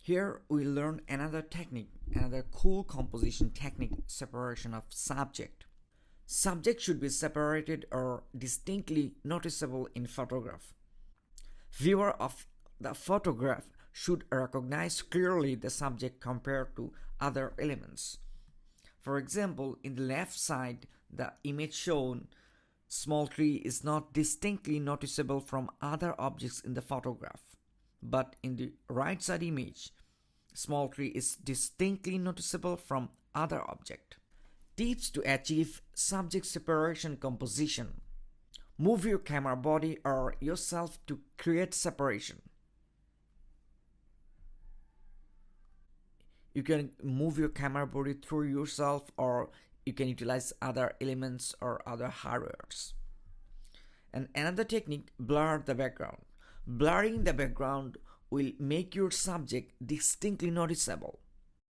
Here we learn another technique, another cool composition technique, separation of subject. Subject should be separated or distinctly noticeable in photograph. Viewer of the photograph should recognize clearly the subject compared to other elements. For example, in the left side, the image shown, small tree is not distinctly noticeable from other objects in the photograph. But in the right side image, small tree is distinctly noticeable from other object. Tips to achieve subject separation composition. Move your camera body or yourself to create separation. You can move your camera body through yourself, or you can utilize other elements or other hardwares. And another technique, blur the background. Blurring the background will make your subject distinctly noticeable.